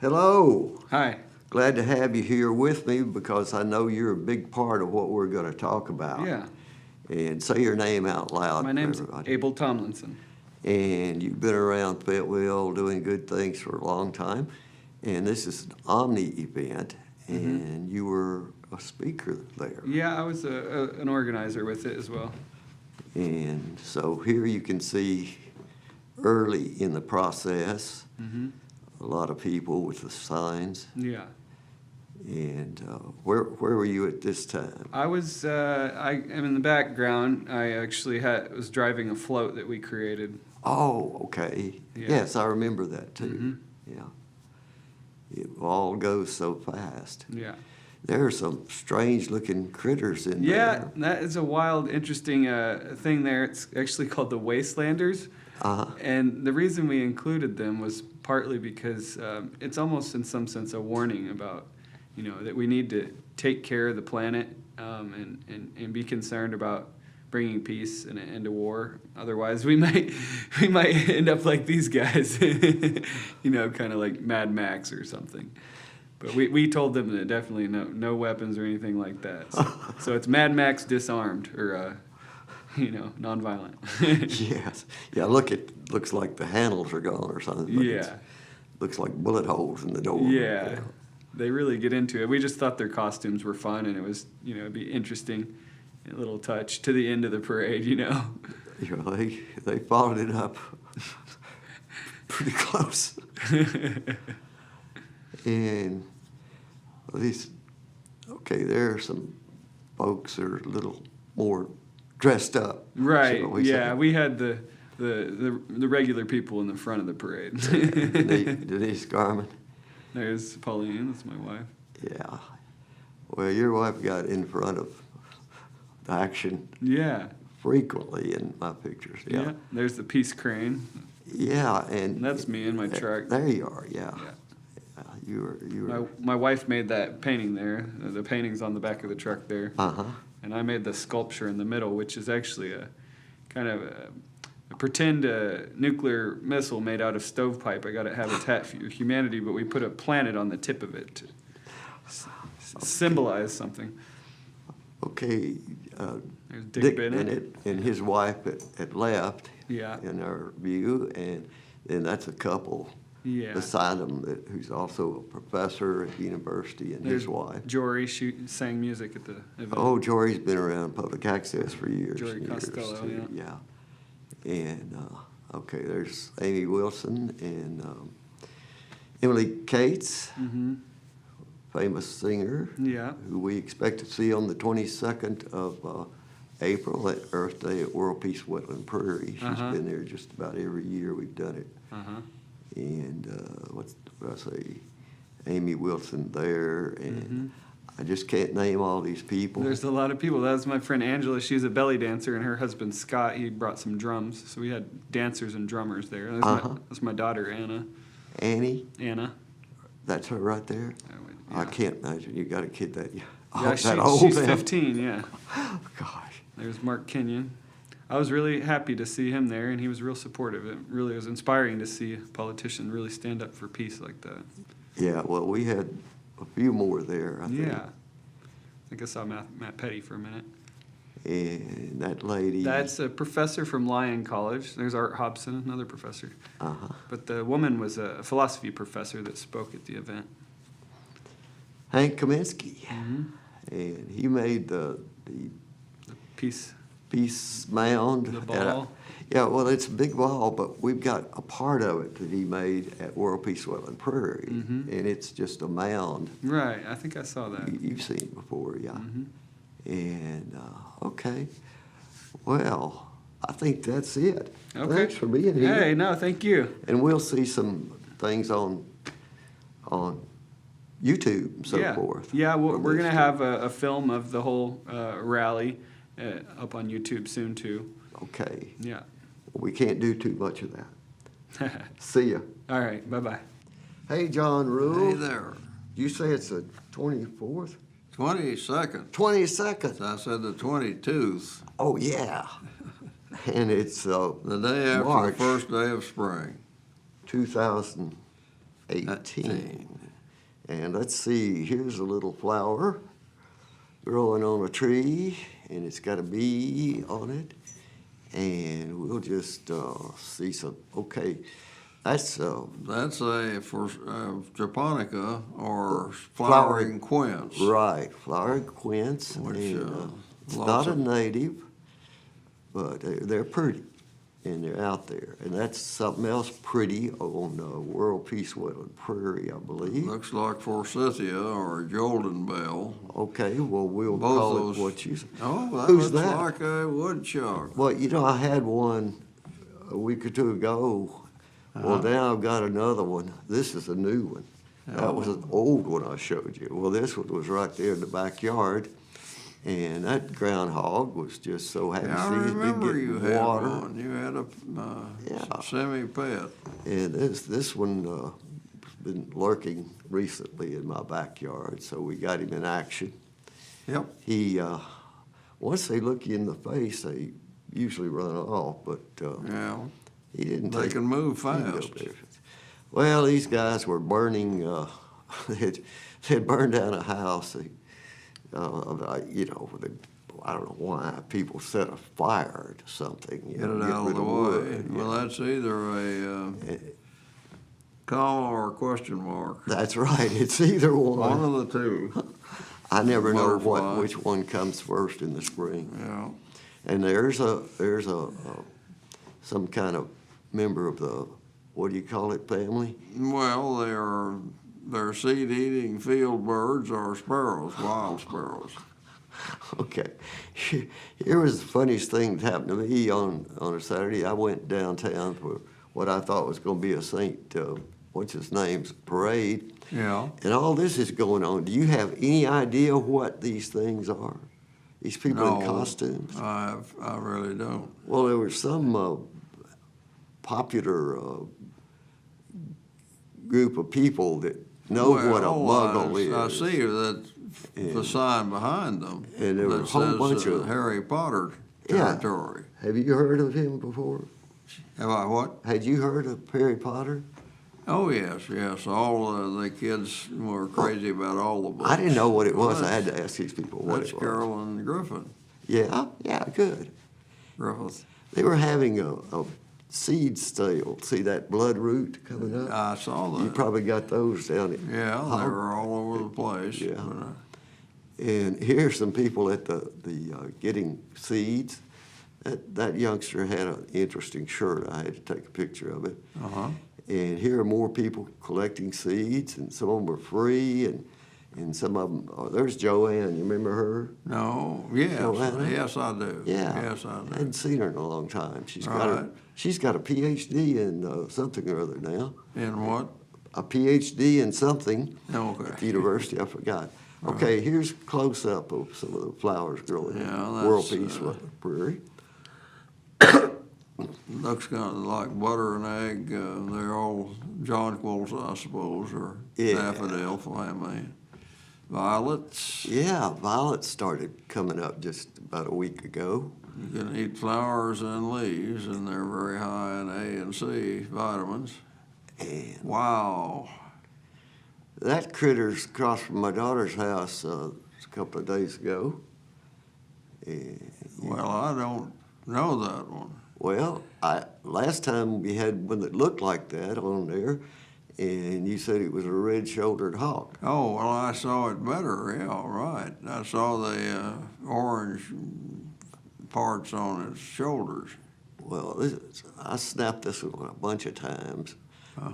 Hello. Hi. Glad to have you here with me because I know you're a big part of what we're going to talk about. Yeah. And say your name out loud. My name's for everybody. Abel Tomlinson. And you've been around Fayetteville doing good things for a long time. And this is an Omni event, and you were a speaker there. Yeah, I was an organizer with it as well. And so here you can see early in the process, a lot of people with the signs. Yeah. And where were you at this time? I was, I am in the background. I actually was driving a float that we created. Oh, okay. Yeah. Yes, I remember that too. Yeah. It all goes so fast. Yeah. There are some strange-looking critters in Yeah, there. that is a wild, interesting thing there. It's actually called the Wastelanders. And the reason we included them was partly because it's almost in some sense a warning about, that we need to take care of the planet and be concerned about bringing peace and an end to war. Otherwise, we might end up like these guys, kind of like Mad Max or something. But we told them that definitely no weapons or anything like that. So it's Mad Max disarmed or nonviolent. Yes. Yeah, looks like the handles are gone or something. But Yeah. looks like bullet holes in the door. Yeah. They really get into it. We just thought their costumes were fun, and it was, it'd be interesting, a little touch to the end of the parade, Yeah, they followed it up pretty close. And at least, okay, there are some folks that are a little more dressed up. Right. shall we Yeah, say. we had the regular people in the front of the parade. Denise Garman. There's Pauline. That's my wife. Yeah. Well, your wife got in front of the action Yeah. frequently in my pictures. Yeah. There's the peace crane. Yeah, and That's me in my truck. There you are. Yeah. Yeah. You were. My wife made that painting there. The painting's on the back of the truck there. And I made the sculpture in the middle, which is actually a kind of a pretend nuclear missile made out of stovepipe. I got it Habitat for Humanity, but we put a planet on the tip of it to symbolize something. Okay. There's Dick Bennett. Bennett and his wife had left Yeah. in our view, and then that's a couple Yeah. beside him who's also a professor at the university, and There's his wife. Jory sang music at the event. Oh, Jory's been around public access for years. Jory and years, Costello, too. Yeah. And, okay, there's Amy Wilson and Emily Cates, famous singer, Yeah. who we expect to see on the 22nd of April at Earth Day at World Peace Wetland Prairie. She's been there just about every year we've done it. And what did I say? Amy Wilson there, and I just can't name all these people. There's a lot of people. That was my friend Angela. She's a belly dancer, and her husband Scott, he brought some drums. So we had dancers and drummers there. That's my daughter, Anna. Annie? Anna. That's her right there? Yeah. I can't imagine you got a kid that, Yeah, old. she's now. 15, yeah. Gosh. There's Mark Kenyon. I was really happy to see him there, and he was real supportive. It really was inspiring to see a politician really stand up for peace like that. Yeah, well, we had a few more there, I think. Yeah. I think I saw Matt Petty for a minute. And that lady. That's a professor from Lyon College. There's Art Hobson, another professor. But the woman was a philosophy professor that spoke at the event. Hank Kaminsky. And he made the Peace mound. The ball. Yeah, well, it's a big ball, but we've got a part of it that he made at World Peace Wetland Prairie, and it's just a mound. Right, I think I saw that. You've seen it before, yeah. And, okay. Well, I think that's it. Okay. Thanks for being here. Hey, no, thank you. And we'll see some things on YouTube and so forth. Yeah, we're going to this have a film of the whole rally up on YouTube soon, too. Okay. Yeah. We can't do too much of that. See ya. All right, bye-bye. Hey, John Rule. Hey there. You say it's the 24th? 22nd. 22nd. I said the 22nd. Oh, yeah. And it's The day after March the first day of spring. 2015. 18. And let's see, here's a little flower growing on a tree, and it's got a bee on it. And we'll just see some, okay, that's That's a for japonica or flowering quince. right, flowering quince. Which, And, it's lots not a of- native, but they're pretty, and they're out there. And that's something else pretty on World Peace Wetland Prairie, I believe. Looks like forsythia or golden bell. Okay, well, we'll Both call those- it what you say. Oh, that Who's looks that? like a woodchuck. Well, you know, I had one a week or two ago. Well, now I've got another one. This is a new one. That was an old one I showed you. Well, this one was right there in the backyard. And that groundhog was just so happy Yeah, to I see his been remember you getting had water. one. You had a Yeah. semi-pet. And this one been lurking recently in my backyard, so we got him in action. Yep. He once they look you in the face, they usually run off, but Yeah. he didn't They take. can move he can go fast. there. Well, these guys were burning. They'd burned down a house. You know, I don't know why people set a fire to something. You Get know, it out of rid the way. wood, Well, yeah. that's either a comma or a question mark. That's right. It's either one. One of the two. I never know Butterfly. which one comes first in the spring. Yeah. And there's some kind of member of the, what do you call it, family? Well, they're seed-eating field birds or sparrows, wild sparrows. Okay. Here was the funniest thing that happened to me on a Saturday. I went downtown for what I thought was going to be a what's his name's parade. Yeah. And all this is going on. Do you have any idea what these things are? These people in No, costumes? I really don't. Well, there was some popular group of people that know what a muggle is. I see that the And- sign behind them. and there were that a whole says, bunch of- Harry Potter Yeah. territory. Have you heard of him before? Have I what? Had you heard of Harry Potter? Oh, yes. All the kids were crazy about all the books. I didn't know what it was. Well, I had to ask these people what That's it was. Carolyn Griffin. Yeah, good. Griffith. They were having a seed sale. See that blood root coming up? I saw that. You probably got those down at Yeah, they Hog- were all over the place. Yeah. But, And here's some people at the getting seeds. That youngster had an interesting shirt. I had to take a picture of it. uh-huh. And here are more people collecting seeds, and some of them are free, and some of them. Oh, there's Joanne. You remember her? No, yes, Joanna? yes, I do. Yeah. Yes, I I do. hadn't seen her in a long time. She's got Right. she's got a PhD in something or other now. In what? A PhD in something at the Okay. university. I forgot. Okay, here's close up of some of the flowers growing Yeah, in World that's, Peace Wetland Prairie. Looks kind of like butter and egg. They're all jonquils, I suppose, or Yeah. daffodil family. Violets. Yeah, violets started coming up just about a week ago. You can eat flowers and leaves, and they're very high in A and C vitamins. And Wow. that critter's across from my daughter's house a couple of days ago. And, Well, I don't know that one. well, last time we had one that looked like that on there, and you said it was a red-shouldered hawk. Oh, well, I saw it better. Yeah, right. I saw the orange parts on its shoulders. Well, I snapped this one a bunch of times.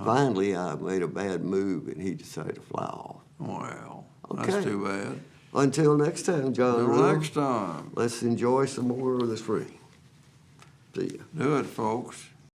Finally, I made a bad move, and he decided to fly off. Well, Okay. that's too bad. Until next time, John. Till Rule, next time. let's enjoy some more of the spring. See ya. Do it, folks.